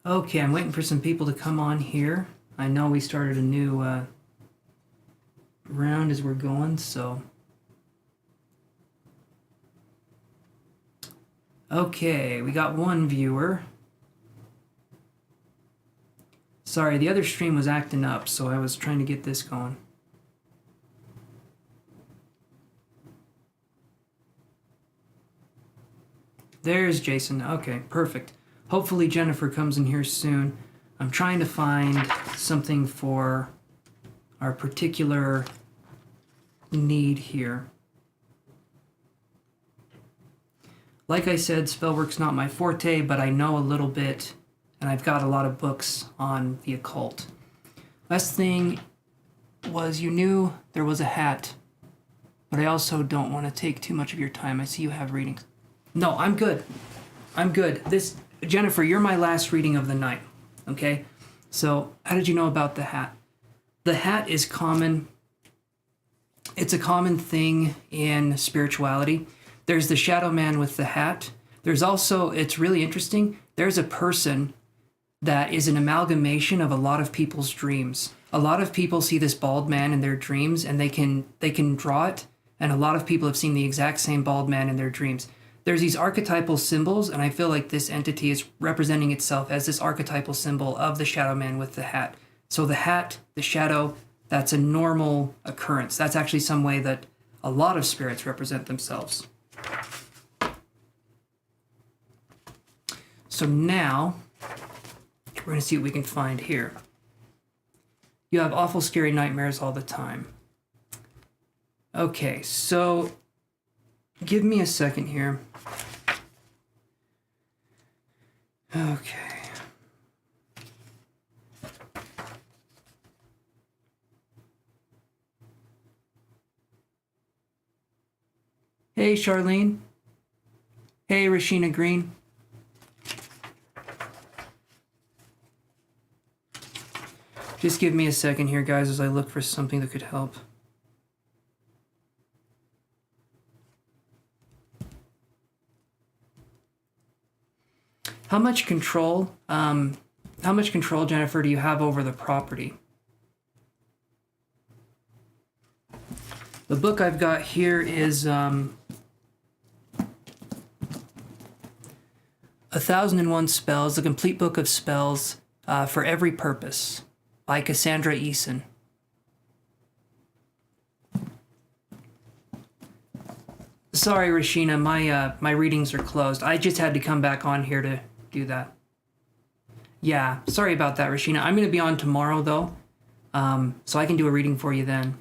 Okay, I'm waiting for some people to come on here. I know we started a new round as we're going, so... Okay, we got one viewer. Sorry, the other stream was acting up, so I was trying to get this going. There's Jason. Okay, perfect. Hopefully Jennifer comes in here soon. I'm trying to find something for our particular need here. Like I said, spellwork's not my forte, but I know a little bit, and I've got a lot of books on the occult. Last thing was, you knew there was a hat, but I also don't want to take too much of your time. I see you have readings. No, I'm good. I'm good. Jennifer, you're my last reading of the night, okay? So, how did you know about the hat? The hat is common. It's a common thing in spirituality. There's the shadow man with the hat. There's also, it's really interesting, there's a person that is an amalgamation of a lot of people's dreams. A lot of people see this bald man in their dreams, and they can draw it, and a lot of people have seen the exact same bald man in their dreams. There's these archetypal symbols, and I feel like this entity is representing itself as this archetypal symbol of the shadow man with the hat. So the hat, the shadow, that's a normal occurrence. That's actually some way that a lot of spirits represent themselves. So now, we're going to see what we can find here. You have awful, scary nightmares all the time. Okay, so give me a second here. Okay. Hey, Charlene. Hey, Rashina Green. Just give me a second here, guys, as I look for something that could help. How much control, Jennifer, do you have over the property? The book I've got here is 1001 Spells, the complete book of spells for every purpose, by Cassandra Eason. Sorry, Rashina, my readings are closed. I just had to come back on here to do that. Yeah, sorry about that, Rashina. I'm going to be on tomorrow, though, so I can do a reading for you then.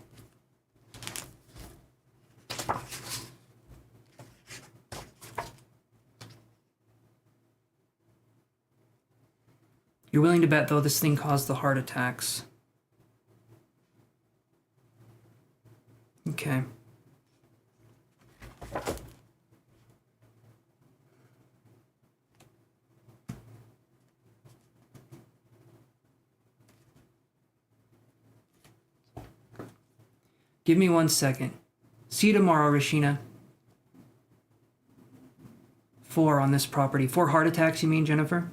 You're willing to bet, though, this thing caused the heart attacks. Okay. Give me 1 second. See you tomorrow, Rashina. 4 on this property. 4 heart attacks, you mean, Jennifer?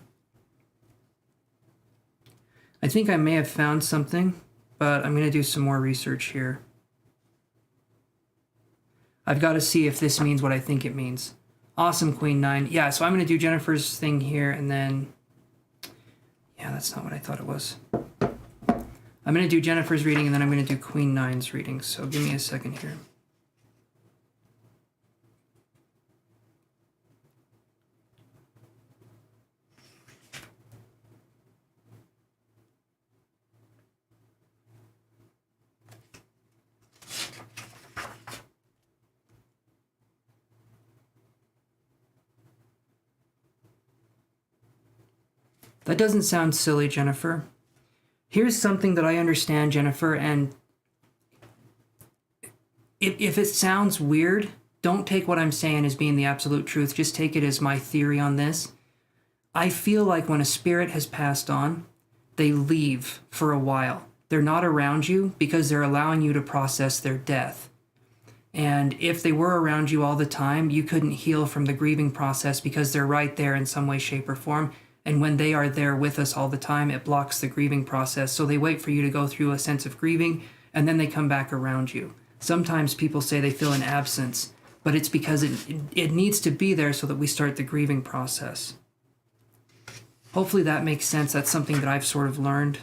I think I may have found something, but I'm going to do some more research here. I've got to see if this means what I think it means. Awesome, Queen 9. Yeah, so I'm going to do Jennifer's thing here, and then... Yeah, that's not what I thought it was. I'm going to do Jennifer's reading, and then I'm going to do Queen 9's reading, so give me a second here. That doesn't sound silly, Jennifer. Here's something that I understand, Jennifer, and if it sounds weird, don't take what I'm saying as being the absolute truth. Just take it as my theory on this. I feel like when a spirit has passed on, they leave for a while. They're not around you because they're allowing you to process their death. And if they were around you all the time, you couldn't heal from the grieving process because they're right there in some way, shape, or form. And when they are there with us all the time, it blocks the grieving process. So they wait for you to go through a sense of grieving, and then they come back around you. Sometimes people say they feel an absence, but it's because it needs to be there so that we start the grieving process. Hopefully that makes sense. That's something that I've sort of learned.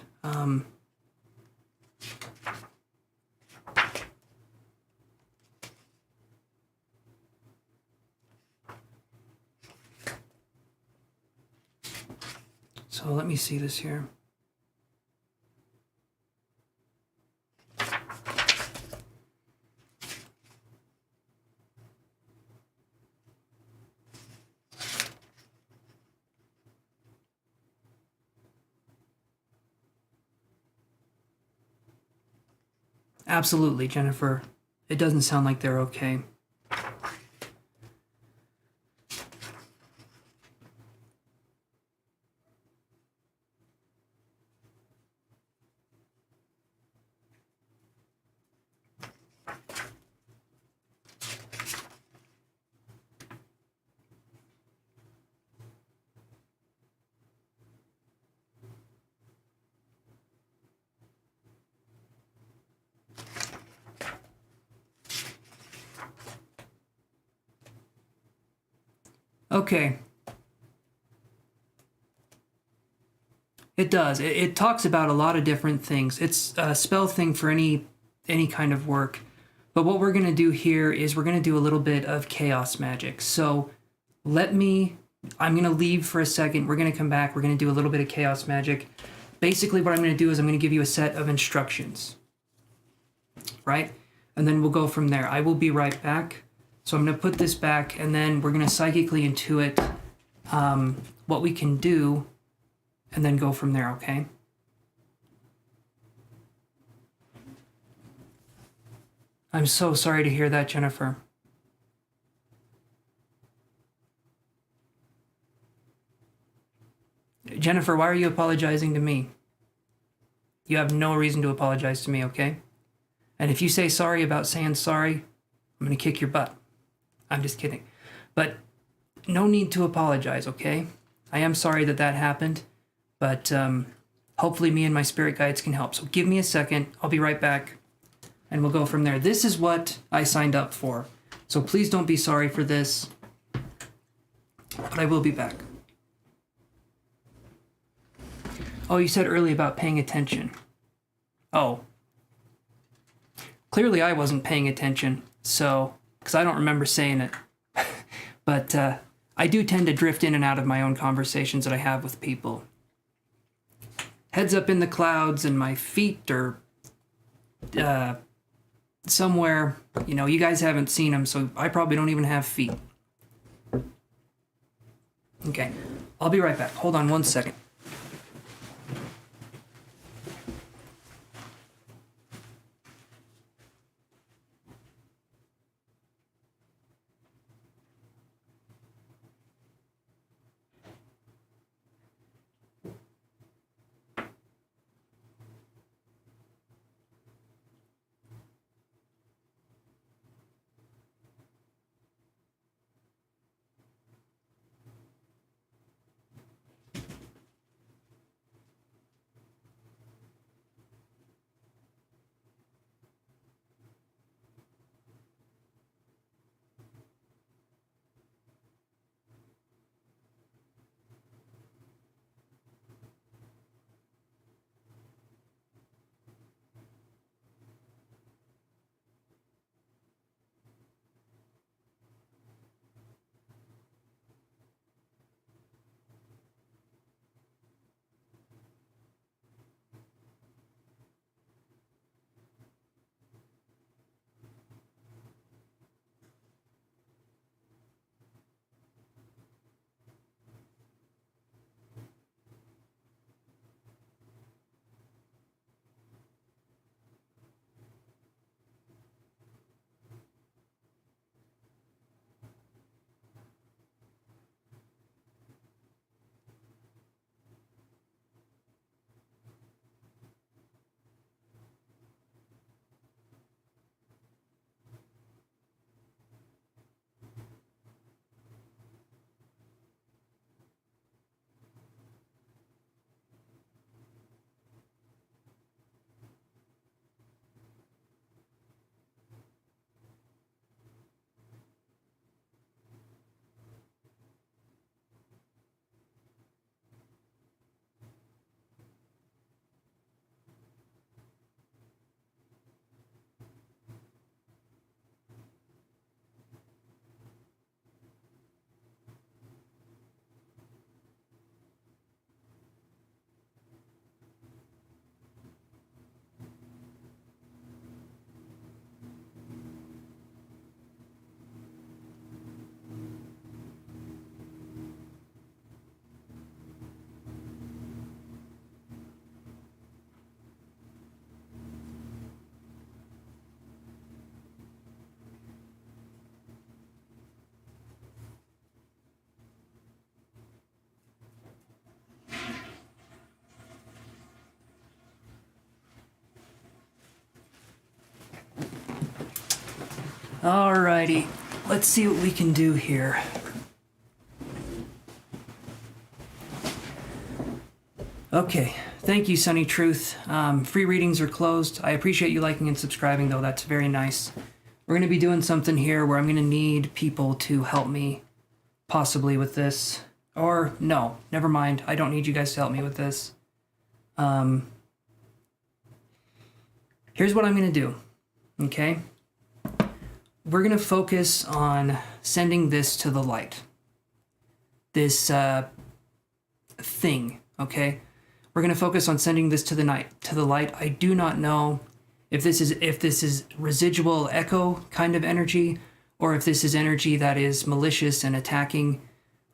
So let me see this here. Absolutely, Jennifer. It doesn't sound like they're okay. Okay. It does. It talks about a lot of different things. It's a spell thing for any kind of work. But what we're going to do here is we're going to do a little bit of chaos magic. So I'm going to leave for a second. We're going to come back. We're going to do a little bit of chaos magic. Basically what I'm going to do is I'm going to give you a set of instructions. Right? And then we'll go from there. I will be right back. So I'm going to put this back, and then we're going to psychically intuit what we can do, and then go from there, okay? I'm so sorry to hear that, Jennifer. Jennifer, why are you apologizing to me? You have no reason to apologize to me, okay? And if you say sorry about saying sorry, I'm going to kick your butt. I'm just kidding. But no need to apologize, okay? I am sorry that happened, but hopefully me and my spirit guides can help. So give me a second. I'll be right back, and we'll go from there. This is what I signed up for. So please don't be sorry for this, but I will be back. Oh, you said earlier about paying attention. Oh. Clearly I wasn't paying attention, so... because I don't remember saying it. But I do tend to drift in and out of my own conversations that I have with people. Heads up in the clouds, and my feet are somewhere. You know, you guys haven't seen them, so I probably don't even have feet. Okay, I'll be right back. Hold on one second. Alrighty, let's see what we can do here. Okay, thank you, Sunny Truth. Free readings are closed. I appreciate you liking and subscribing, though. That's very nice. We're going to be doing something here where I'm going to need people to help me, possibly with this. Or, no, never mind. I don't need you guys to help me with this. Here's what I'm going to do, okay? We're going to focus on sending this to the light. This thing, okay? We're going to focus on sending this to the light. I do not know if this is residual echo kind of energy, or if this is energy that is malicious and attacking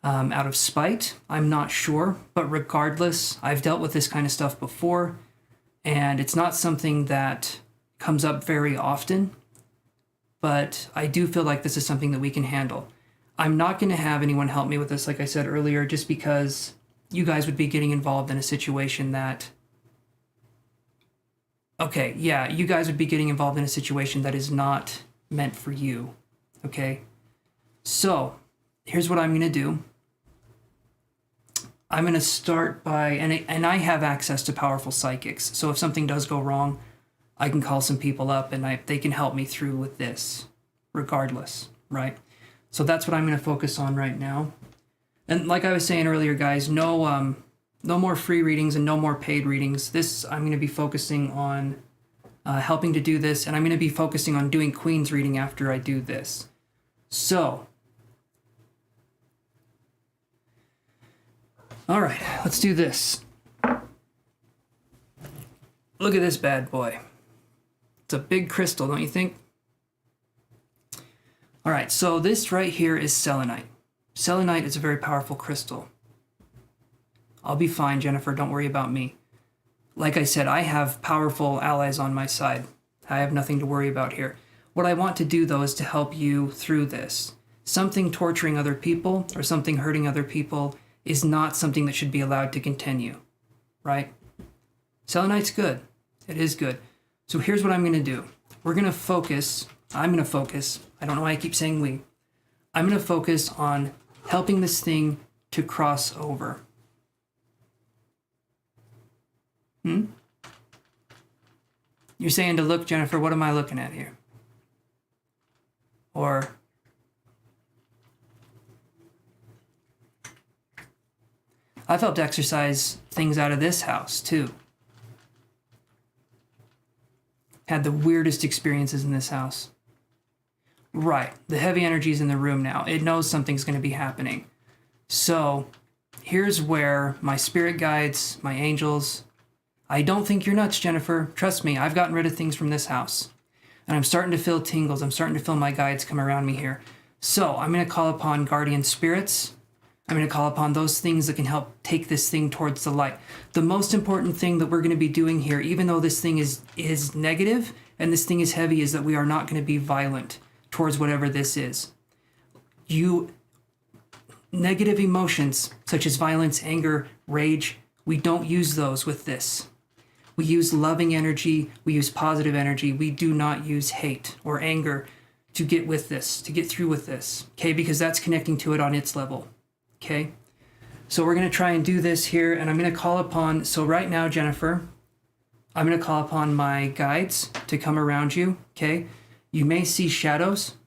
out of spite. I'm not sure, but regardless, I've dealt with this kind of stuff before, and it's not something that comes up very often, but I do feel like this is something that we can handle. I'm not going to have anyone help me with this, like I said earlier, just because you guys would be getting involved in a situation that... Okay, yeah, you guys would be getting involved in a situation that is not meant for you, okay? So, here's what I'm going to do. I'm going to start by... And I have access to powerful psychics, so if something does go wrong, I can call some people up and they can help me through with this, regardless, right? So that's what I'm going to focus on right now. And like I was saying earlier, guys, no more free readings and no more paid readings. This, I'm going to be focusing on helping to do this, and I'm going to be focusing on doing Queen's reading after I do this. So, all right, let's do this. Look at this bad boy. It's a big crystal, don't you think? All right, so this right here is selenite. Selenite is a very powerful crystal. I'll be fine, Jennifer. Don't worry about me. Like I said, I have powerful allies on my side. I have nothing to worry about here. What I want to do, though, is to help you through this. Something torturing other people or something hurting other people is not something that should be allowed to continue, right? Selenite's good. It is good. So here's what I'm going to do. We're going to focus. I'm going to focus. I don't know why I keep saying we. I'm going to focus on helping this thing to cross over. You're saying to look, Jennifer, what am I looking at here? Or... I've helped exercise things out of this house, too. Had the weirdest experiences in this house. Right, the heavy energy's in the room now. It knows something's going to be happening. So, here's where my spirit guides, my angels... I don't think you're nuts, Jennifer. Trust me, I've gotten rid of things from this house. And I'm starting to feel tingles. I'm starting to feel my guides come around me here. So, I'm going to call upon guardian spirits. I'm going to call upon those things that can help take this thing towards the light. The most important thing that we're going to be doing here, even though this thing is negative and this thing is heavy, is that we are not going to be violent towards whatever this is. Negative emotions, such as violence, anger, rage, we don't use those with this. We use loving energy, we use positive energy, we do not use hate or anger to get with this, to get through with this, okay? Because that's connecting to it on its level, okay? So we're going to try and do this here, and I'm going to call upon, so right now, Jennifer, I'm going to call upon my guides to come around you, okay? You may see shadows.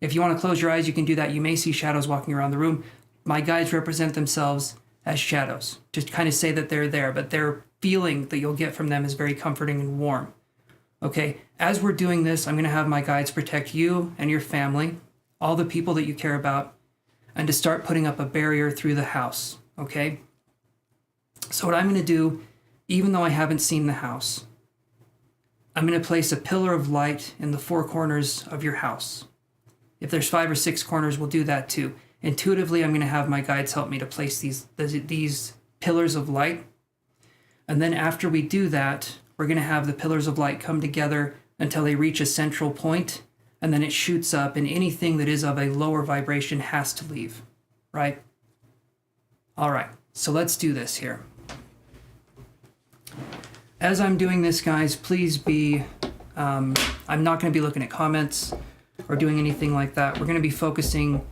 If you want to close your eyes, you can do that. You may see shadows walking around the room. My guides represent themselves as shadows. Just kind of say that they're there, but their feeling that you'll get from them is very comforting and warm. Okay, as we're doing this, I'm going to have my guides protect you and your family, all the people that you care about, and to start putting up a barrier through the house, okay? So what I'm going to do, even though I haven't seen the house, I'm going to place a pillar of light in the 4 corners of your house. If there's 5 or 6 corners, we'll do that too. Intuitively, I'm going to have my guides help me to place these pillars of light. And then after we do that, we're going to have the pillars of light come together until they reach a central point, and then it shoots up, and anything that is of a lower vibration has to leave, right? All right, so let's do this here. As I'm doing this, guys, please be, I'm not going to be looking at comments. or doing anything like that. We're going to be focusing,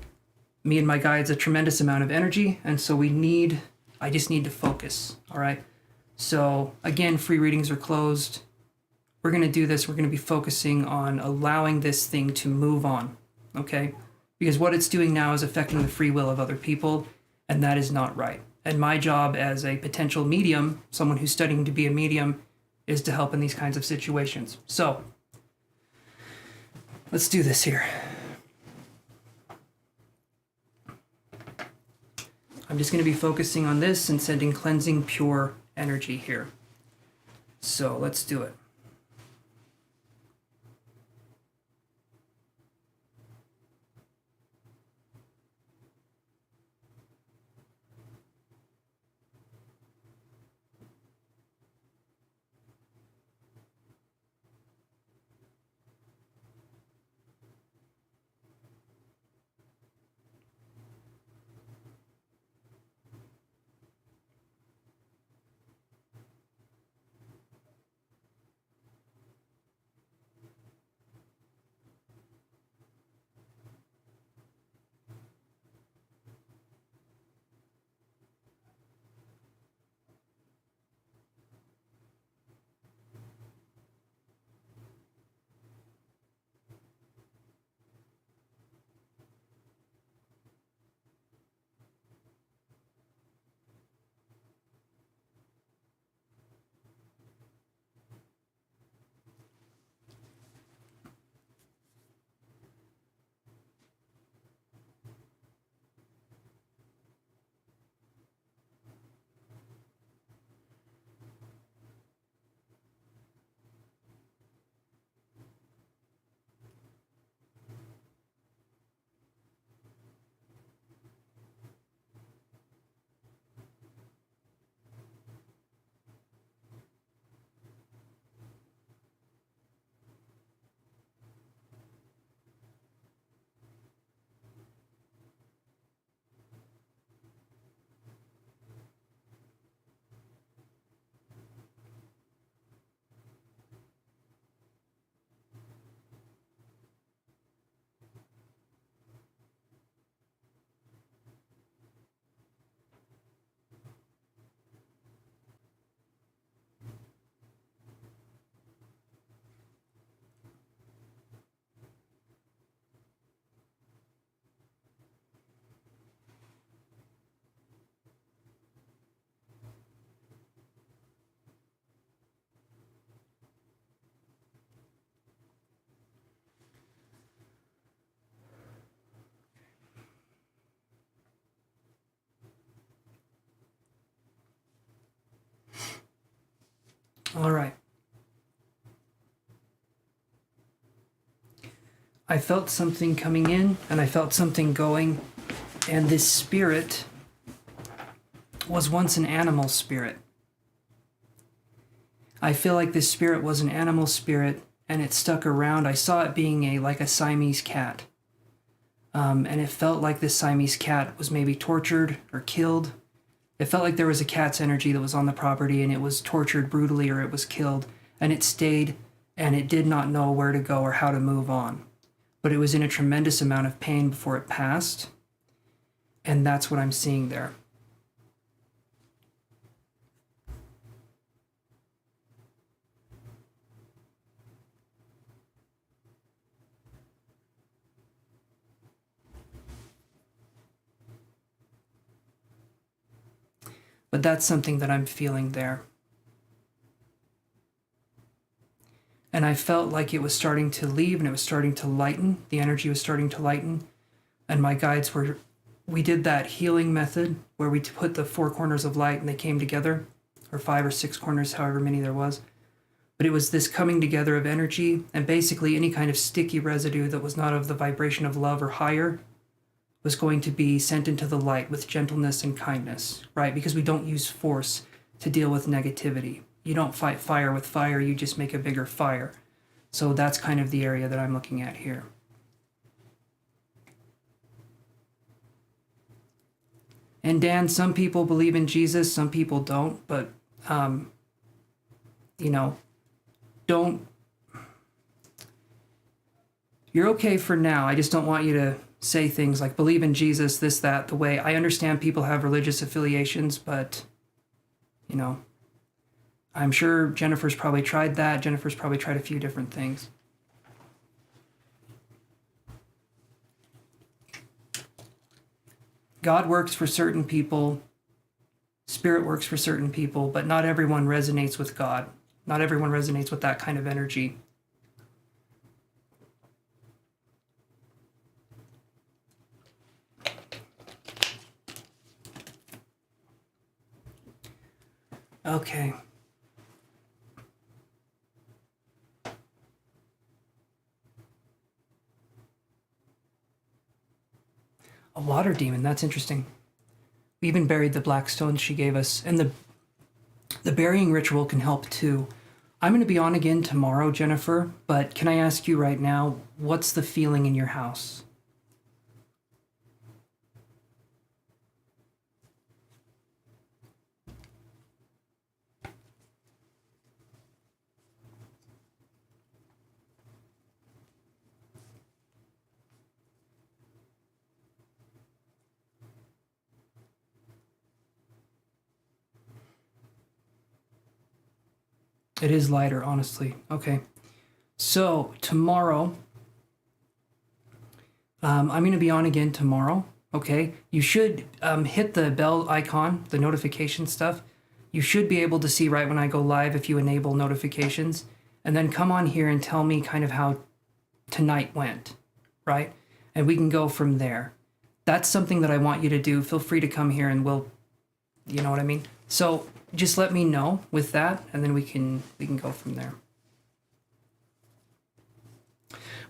me and my guides, a tremendous amount of energy, and so I just need to focus, all right? So again, free readings are closed. We're going to do this. We're going to be focusing on allowing this thing to move on, okay? Because what it's doing now is affecting the free will of other people, and that is not right. And my job as a potential medium, someone who's studying to be a medium, is to help in these kinds of situations. So let's do this here. I'm just going to be focusing on this and sending cleansing pure energy here. So let's do it. All right. I felt something coming in and I felt something going, and this spirit was once an animal spirit. I feel like this spirit was an animal spirit and it stuck around. I saw it being like a Siamese cat. And it felt like this Siamese cat was maybe tortured or killed. It felt like there was a cat's energy that was on the property and it was tortured brutally or it was killed, and it stayed and it did not know where to go or how to move on. But it was in a tremendous amount of pain before it passed, and that's what I'm seeing there. But that's something that I'm feeling there. And I felt like it was starting to leave and it was starting to lighten. The energy was starting to lighten. And my guides we did that healing method where we put the 4 corners of light and they came together, or 5 or 6 corners, however many there was. But it was this coming together of energy, and basically any kind of sticky residue that was not of the vibration of love or higher was going to be sent into the light with gentleness and kindness, right? Because we don't use force to deal with negativity. You don't fight fire with fire, you just make a bigger fire. So that's kind of the area that I'm looking at here. And Dan, some people believe in Jesus, some people don't, but, don't, You're okay for now. I just don't want you to say things like believe in Jesus, this, that, the way. I understand people have religious affiliations, but, you know, I'm sure Jennifer's probably tried that. Jennifer's probably tried a few different things. God works for certain people. Spirit works for certain people, but not everyone resonates with God. Not everyone resonates with that kind of energy. Okay. A water demon, that's interesting. We even buried the black stones she gave us, and the burying ritual can help too. I'm going to be on again tomorrow, Jennifer, but can I ask you right now, what's the feeling in your house? It is lighter, honestly. Okay. So tomorrow, I'm going to be on again tomorrow. Okay. You should hit the bell icon, the notification stuff. You should be able to see right when I go live if you enable notifications. And then come on here and tell me kind of how tonight went, right? And we can go from there. That's something that I want you to do. Feel free to come here and we'll, you know what I mean? So just let me know with that, and then we can go from there.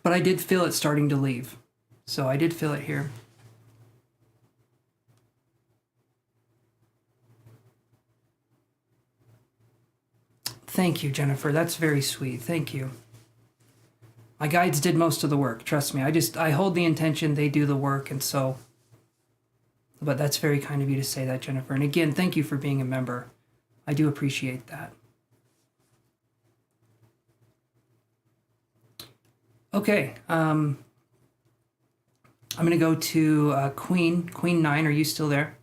But I did feel it starting to leave. So I did feel it here. Thank you, Jennifer. That's very sweet. Thank you. My guides did most of the work. Trust me. I hold the intention. They do the work. And so, but that's very kind of you to say that, Jennifer. And again, thank you for being a member. I do appreciate that. Okay. I'm going to go to Queen 9. Are you still there?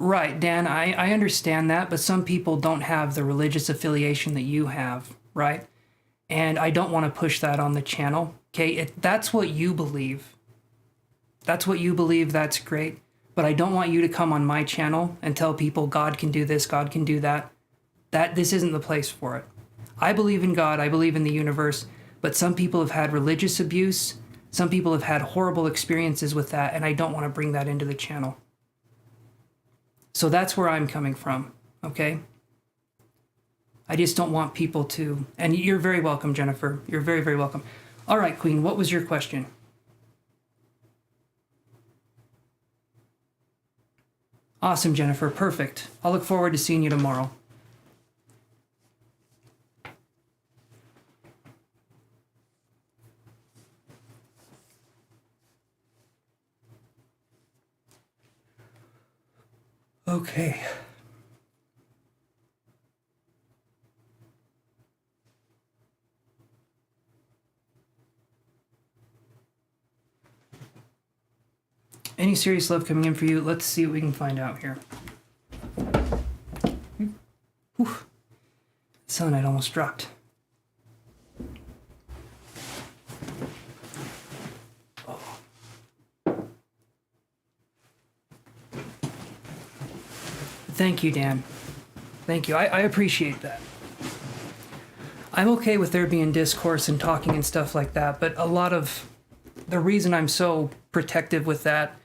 Right, Dan, I understand that, but some people don't have the religious affiliation that you have, right? And I don't want to push that on the channel, okay? If that's what you believe. That's what you believe, that's great. But I don't want you to come on my channel and tell people God can do this, God can do that. This isn't the place for it. I believe in God, I believe in the universe, but some people have had religious abuse, some people have had horrible experiences with that, and I don't want to bring that into the channel. So that's where I'm coming from, okay? I just don't want people to, and you're very welcome, Jennifer. You're very, very welcome. All right, Queen, what was your question? Awesome, Jennifer, perfect. I'll look forward to seeing you tomorrow. Okay. Any serious love coming in for you? Let's see what we can find out here. Whew. Selenite almost dropped. Thank you, Dan. Thank you. I appreciate that. I'm okay with there being discourse and talking and stuff like that, but a lot of the reason I'm so protective with that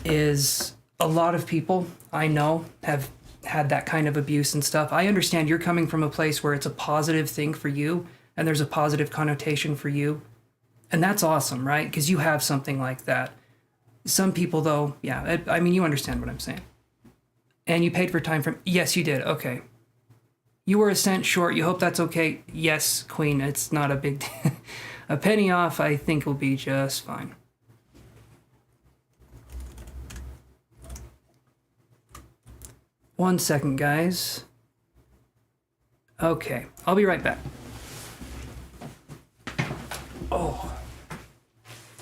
is a lot of people I know have had that kind of abuse and stuff. I understand you're coming from a place where it's a positive thing for you and there's a positive connotation for you. And that's awesome, right? Because you have something like that. Some people, though, yeah, I mean, you understand what I'm saying. And you paid for time from... Yes, you did. Okay. You were a cent short. You hope that's okay? Yes, Queen. It's not a big... A penny off, I think, will be just fine. 1 second, guys. Okay, I'll be right back. Oh.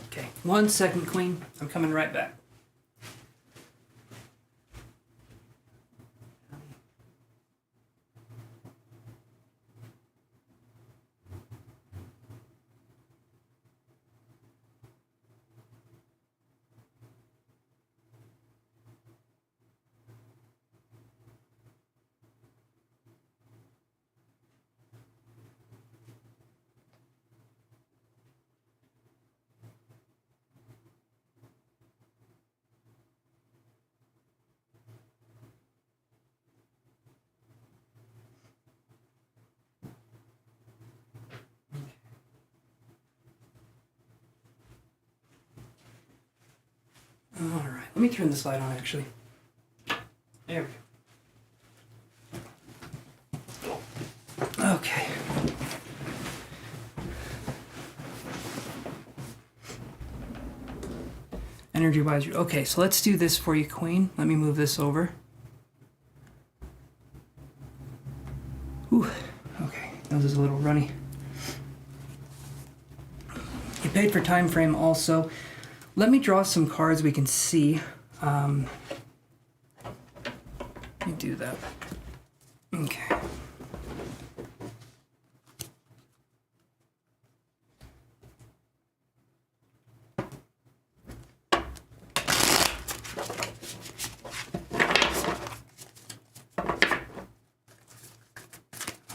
Okay, 1 second, Queen. I'm coming right back. All right, let me turn this light on, actually. There we go. Okay. Energy-wise, okay, so let's do this for you, Queen. Let me move this over. Whew, okay, that was a little runny. You paid for time frame also. Let me draw some cards we can see. Let me do that. Okay.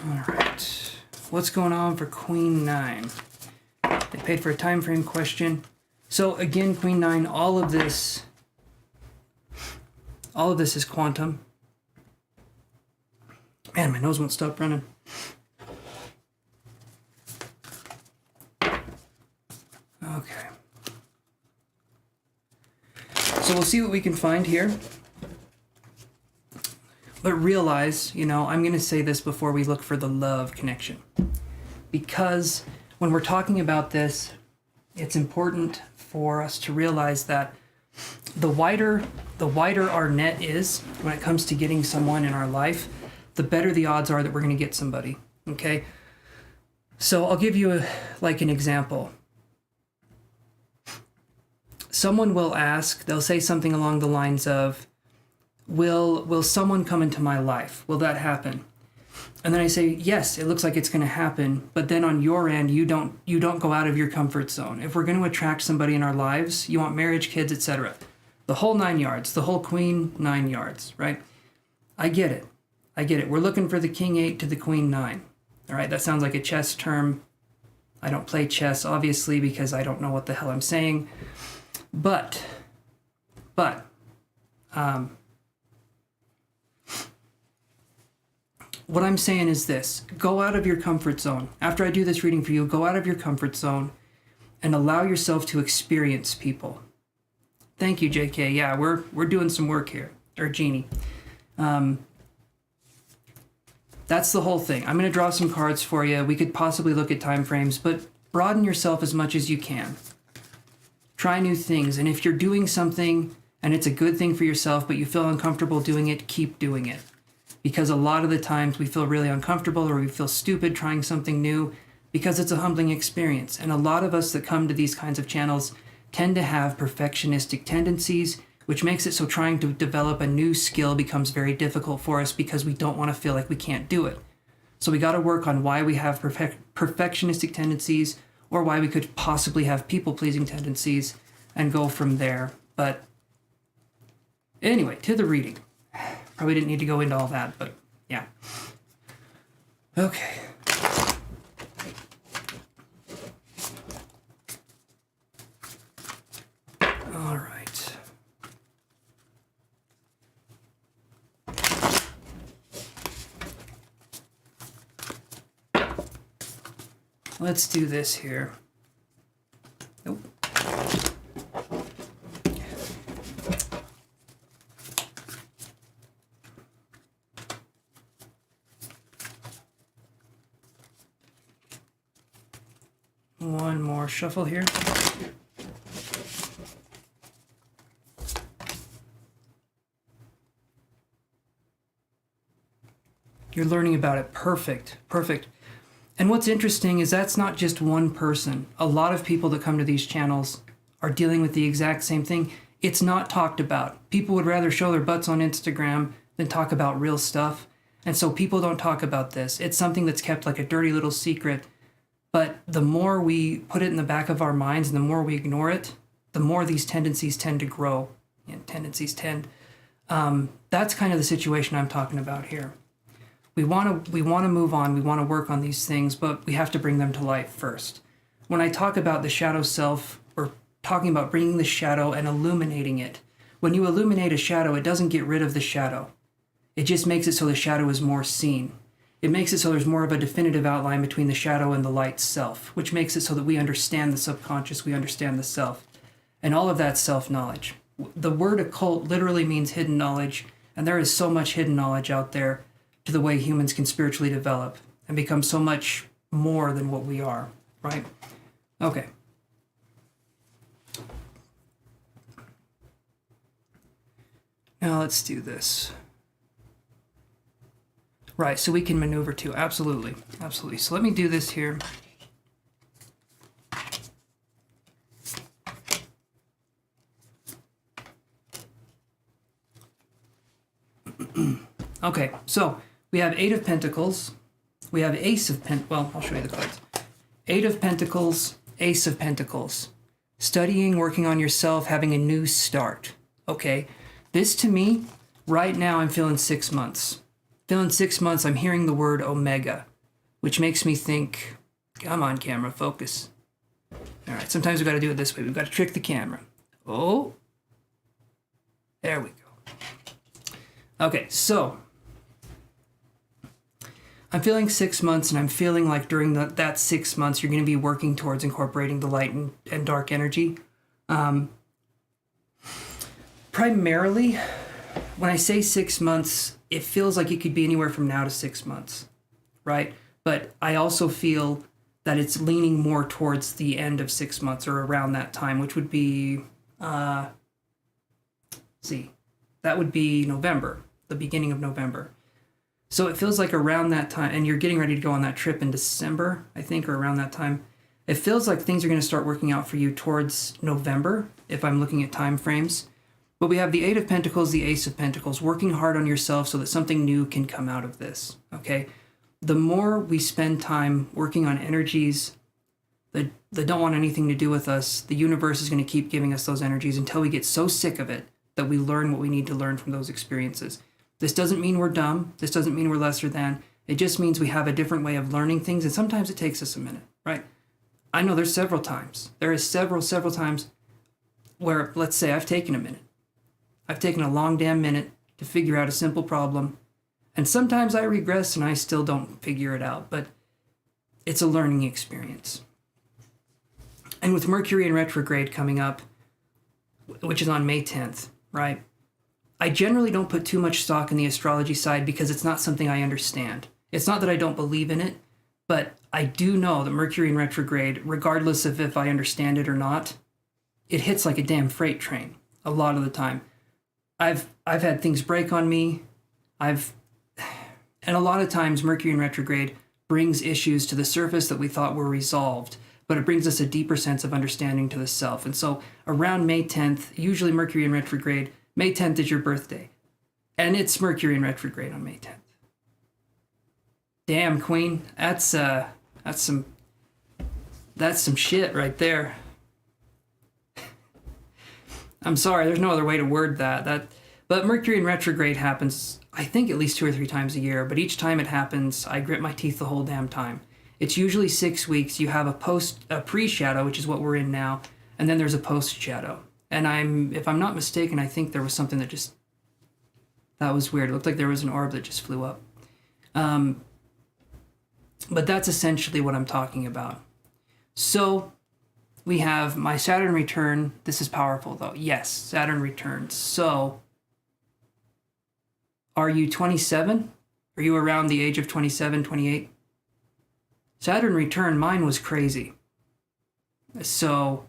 All right. What's going on for Queen 9? They paid for a time frame question. So again, Queen 9, all of this is quantum. Man, my nose won't stop running. Okay. So we'll see what we can find here. But realize, you know, I'm going to say this before we look for the love connection. Because when we're talking about this, it's important for us to realize that the wider our net is when it comes to getting someone in our life, the better the odds are that we're going to get somebody. Okay? So I'll give you an example. Someone will ask, they'll say something along the lines of, will someone come into my life? Will that happen? And then I say, yes, it looks like it's going to happen. But then on your end, you don't go out of your comfort zone. If we're going to attract somebody in our lives, you want marriage, kids, etc. The whole 9 yards, the whole Queen 9 yards, right? I get it. We're looking for the King 8 to the Queen 9. All right, that sounds like a chess term. I don't play chess, obviously, because I don't know what the hell I'm saying. But, what I'm saying is this. Go out of your comfort zone. After I do this reading for you, go out of your comfort zone and allow yourself to experience people. Thank you, JK. Yeah, we're doing some work here. Or Jeannie. That's the whole thing. I'm going to draw some cards for you. We could possibly look at time frames, but broaden yourself as much as you can. Try new things. And if you're doing something and it's a good thing for yourself, but you feel uncomfortable doing it, keep doing it. Because a lot of the times we feel really uncomfortable or we feel stupid trying something new because it's a humbling experience. And a lot of us that come to these kinds of channels tend to have perfectionistic tendencies, which makes it so trying to develop a new skill becomes very difficult for us because we don't want to feel like we can't do it. So we got to work on why we have perfectionistic tendencies or why we could possibly have people-pleasing tendencies and go from there. But anyway, to the reading. Probably didn't need to go into all that, but yeah. Okay. All right. Let's do this here. Nope. One more shuffle here. You're learning about it. Perfect. Perfect. And what's interesting is that's not just one person. A lot of people that come to these channels are dealing with the exact same thing. It's not talked about. People would rather show their butts on Instagram than talk about real stuff. And so people don't talk about this. It's something that's kept like a dirty little secret. But the more we put it in the back of our minds and the more we ignore it, the more these tendencies tend to grow. And tendencies tend. That's kind of the situation I'm talking about here. We want to move on. We want to work on these things, but we have to bring them to light first. When I talk about the shadow self, we're talking about bringing the shadow and illuminating it. When you illuminate a shadow, it doesn't get rid of the shadow. It just makes it so the shadow is more seen. It makes it so there's more of a definitive outline between the shadow and the light self, which makes it so that we understand the subconscious, we understand the self. And all of that's self-knowledge. The word occult literally means hidden knowledge, and there is so much hidden knowledge out there to the way humans can spiritually develop and become so much more than what we are, right? Okay. Now let's do this. Right, so we can maneuver too. Absolutely. Absolutely. So let me do this here. Okay, so we have 8 of Pentacles. We have Ace of Pentacles. Well, I'll show you the cards. 8 of Pentacles, Ace of Pentacles. Studying, working on yourself, having a new start. Okay, this to me, right now I'm feeling 6 months. Feeling 6 months, I'm hearing the word Omega, which makes me think, come on camera, focus. All right, sometimes we've got to do it this way. We've got to trick the camera. Oh, there we go. Okay, so I'm feeling 6 months, and I'm feeling like during that 6 months, you're going to be working towards incorporating the light and dark energy. Primarily, when I say 6 months, it feels like it could be anywhere from now to 6 months, right? But I also feel that it's leaning more towards the end of 6 months or around that time, which would be, that would be November, the beginning of November. So it feels like around that time, and you're getting ready to go on that trip in December, I think, or around that time. It feels like things are going to start working out for you towards November, if I'm looking at time frames. But we have the 8 of Pentacles, the Ace of Pentacles, working hard on yourself so that something new can come out of this, okay? The more we spend time working on energies that don't want anything to do with us, the universe is going to keep giving us those energies until we get so sick of it that we learn what we need to learn from those experiences. This doesn't mean we're dumb. This doesn't mean we're lesser than. It just means we have a different way of learning things, and sometimes it takes us a minute, right? I know there's several times. There is several times where, let's say, I've taken a minute. I've taken a long damn minute to figure out a simple problem, and sometimes I regress and I still don't figure it out, but it's a learning experience. And with Mercury in retrograde coming up, which is on May 10th, right? I generally don't put too much stock in the astrology side because it's not something I understand. It's not that I don't believe in it, but I do know that Mercury in retrograde, regardless of if I understand it or not, it hits like a damn freight train a lot of the time. I've had things break on me. And a lot of times Mercury in retrograde brings issues to the surface that we thought were resolved, but it brings us a deeper sense of understanding to the self. And so around May 10th, usually Mercury in retrograde, May 10th is your birthday. And it's Mercury in retrograde on May 10th. Damn, Queen. That's some shit right there. I'm sorry, there's no other way to word that. But Mercury in retrograde happens, I think, at least 2 or 3 times a year. But each time it happens, I grit my teeth the whole damn time. It's usually 6 weeks. You have a pre-shadow, which is what we're in now, and then there's a post-shadow. And if I'm not mistaken, I think there was something that was weird. It looked like there was an orb that just flew up. But that's essentially what I'm talking about. So we have my Saturn return. This is powerful, though. Yes, Saturn returns. So are you 27? Are you around the age of 27, 28? Saturn return, mine was crazy. So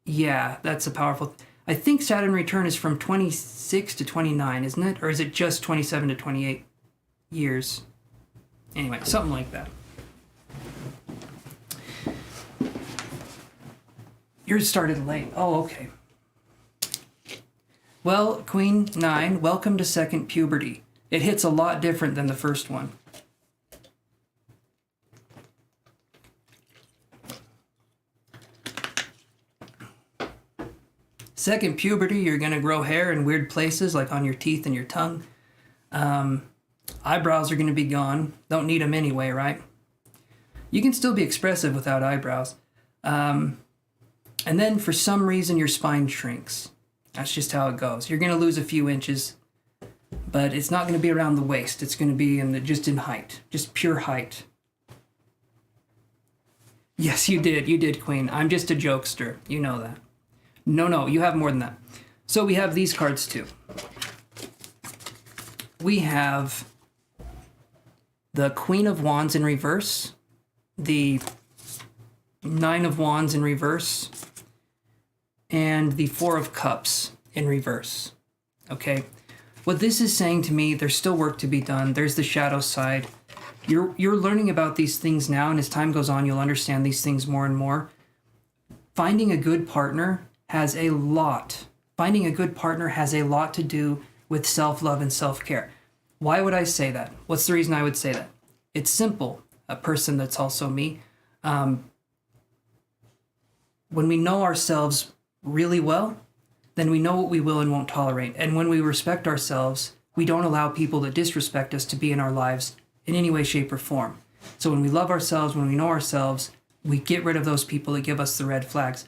yeah, that's a powerful. I think Saturn return is from 26 to 29, isn't it? Or is it just 27 to 28? years. Anyway, something like that. Yours started late. Oh, okay. Well, Queen 9, welcome to second puberty. It hits a lot different than the first one. Second puberty, you're going to grow hair in weird places, like on your teeth and your tongue. Eyebrows are going to be gone. Don't need them anyway, right? You can still be expressive without eyebrows. And then for some reason, your spine shrinks. That's just how it goes. You're going to lose a few inches, but it's not going to be around the waist. It's going to be just in height, just pure height. Yes, you did, Queen. I'm just a jokester. You know that. No, you have more than that. So we have these cards too. We have the Queen of Wands in reverse, the Nine of Wands in reverse, and the Four of Cups in reverse. Okay? What this is saying to me, there's still work to be done. There's the shadow side. You're learning about these things now, and as time goes on, you'll understand these things more and more. Finding a good partner has a lot to do with self-love and self-care. Why would I say that? What's the reason I would say that? It's simple. A person that's also me. When we know ourselves really well, then we know what we will and won't tolerate. And when we respect ourselves, we don't allow people that disrespect us to be in our lives in any way, shape, or form. So when we love ourselves, when we know ourselves, we get rid of those people that give us the red flags.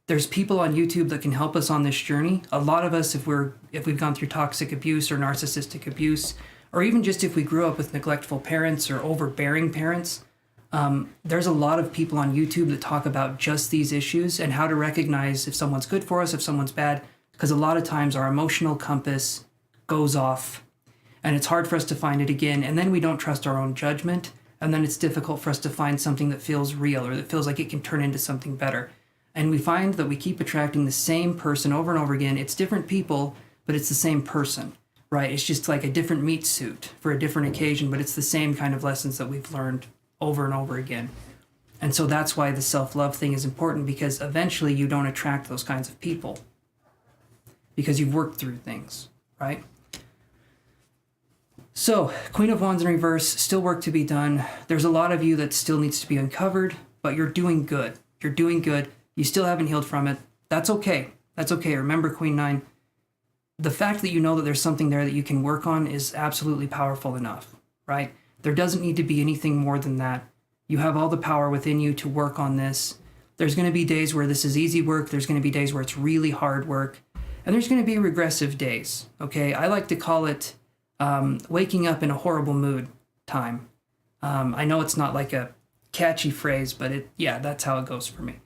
There's people on YouTube that can help us on this journey. A lot of us, if we've gone through toxic abuse or narcissistic abuse, or even just if we grew up with neglectful parents or overbearing parents, there's a lot of people on YouTube that talk about just these issues and how to recognize if someone's good for us, if someone's bad, because a lot of times our emotional compass goes off and it's hard for us to find it again. And then we don't trust our own judgment. And then it's difficult for us to find something that feels real or that feels like it can turn into something better. And we find that we keep attracting the same person over and over again. It's different people, but it's the same person, right? It's just like a different meat suit for a different occasion, but it's the same kind of lessons that we've learned over and over again. And so that's why the self-love thing is important, because eventually you don't attract those kinds of people because you've worked through things, right? So, Queen of Wands in reverse, still work to be done. There's a lot of you that still needs to be uncovered, but you're doing good. You're doing good. You still haven't healed from it. That's okay. That's okay. Remember, Queen 9, the fact that you know that there's something there that you can work on is absolutely powerful enough, right? There doesn't need to be anything more than that. You have all the power within you to work on this. There's going to be days where this is easy work. There's going to be days where it's really hard work. And there's going to be regressive days, okay? I like to call it waking up in a horrible mood time. I know it's not like a catchy phrase, but that's how it goes for me.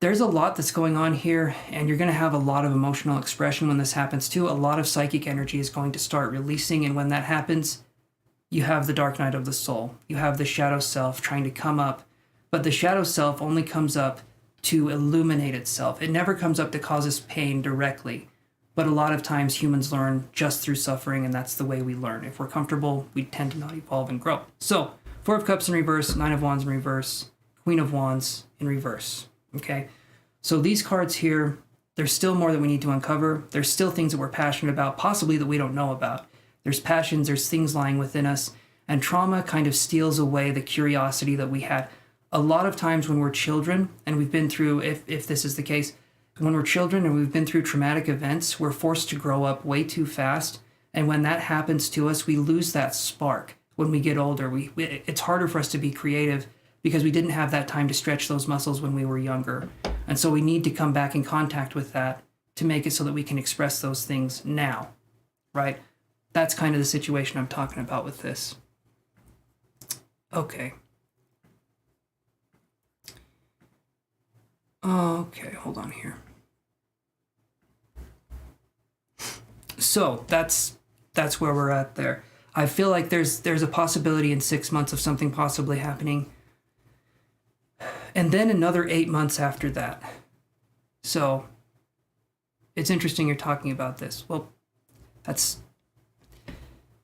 There's a lot that's going on here, and you're going to have a lot of emotional expression when this happens too. A lot of psychic energy is going to start releasing, and when that happens, you have the dark night of the soul. You have the shadow self trying to come up, but the shadow self only comes up to illuminate itself. It never comes up to cause us pain directly, but a lot of times humans learn just through suffering, and that's the way we learn. If we're comfortable, we tend to not evolve and grow. So, Four of Cups in reverse, Nine of Wands in reverse, Queen of Wands in reverse. Okay, so these cards here, there's still more that we need to uncover. There's still things that we're passionate about, possibly that we don't know about. There's passions, there's things lying within us, and trauma kind of steals away the curiosity that we had. A lot of times when we're children, and we've been through, if this is the case, when we're children and we've been through traumatic events, we're forced to grow up way too fast, and when that happens to us, we lose that spark. When we get older, it's harder for us to be creative, because we didn't have that time to stretch those muscles when we were younger. And so we need to come back in contact with that to make it so that we can express those things now, right? That's kind of the situation I'm talking about with this. Okay. Okay, hold on here. So that's where we're at there. I feel like there's a possibility in 6 months of something possibly happening, and then another 8 months after that. So it's interesting you're talking about this. Well,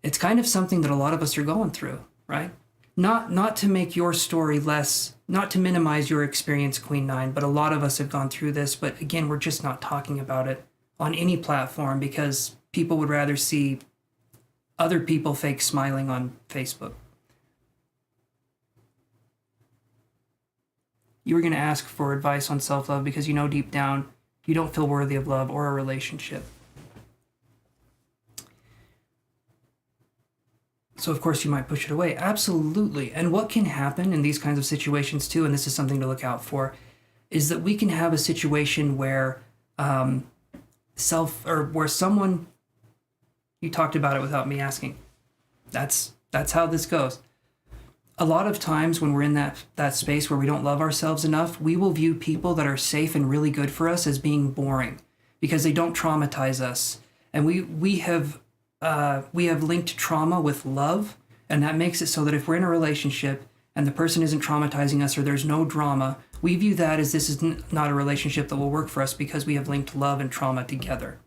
it's kind of something that a lot of us are going through, right? Not to make your story less, not to minimize your experience, Queen Nine, but a lot of us have gone through this. But again, we're just not talking about it on any platform because people would rather see other people fake smiling on Facebook. You were going to ask for advice on self-love because you know deep down you don't feel worthy of love or a relationship. So of course you might push it away. Absolutely. And what can happen in these kinds of situations too, and this is something to look out for, is that we can have a situation where where someone, you talked about it without me asking. That's how this goes. A lot of times when we're in that space where we don't love ourselves enough, we will view people that are safe and really good for us as being boring because they don't traumatize us. And we have linked trauma with love, and that makes it so that if we're in a relationship and the person isn't traumatizing us or there's no drama, we view that as this is not a relationship that will work for us because we have linked love and trauma together,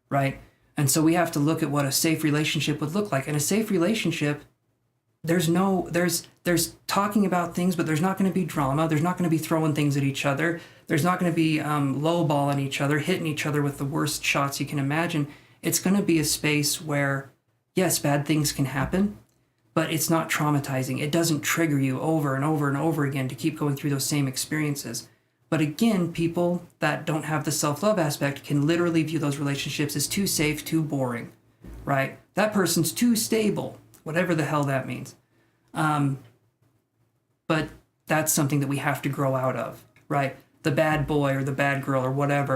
right? And so we have to look at what a safe relationship would look like. And a safe relationship, there's talking about things, but there's not going to be drama. There's not going to be throwing things at each other. There's not going to be lowballing each other, hitting each other with the worst shots you can imagine. It's going to be a space where, yes, bad things can happen, but it's not traumatizing. It doesn't trigger you over and over and over again to keep going through those same experiences. But again, people that don't have the self-love aspect can literally view those relationships as too safe, too boring, right? That person's too stable, whatever the hell that means. But that's something that we have to grow out of, right? The bad boy or the bad girl or whatever.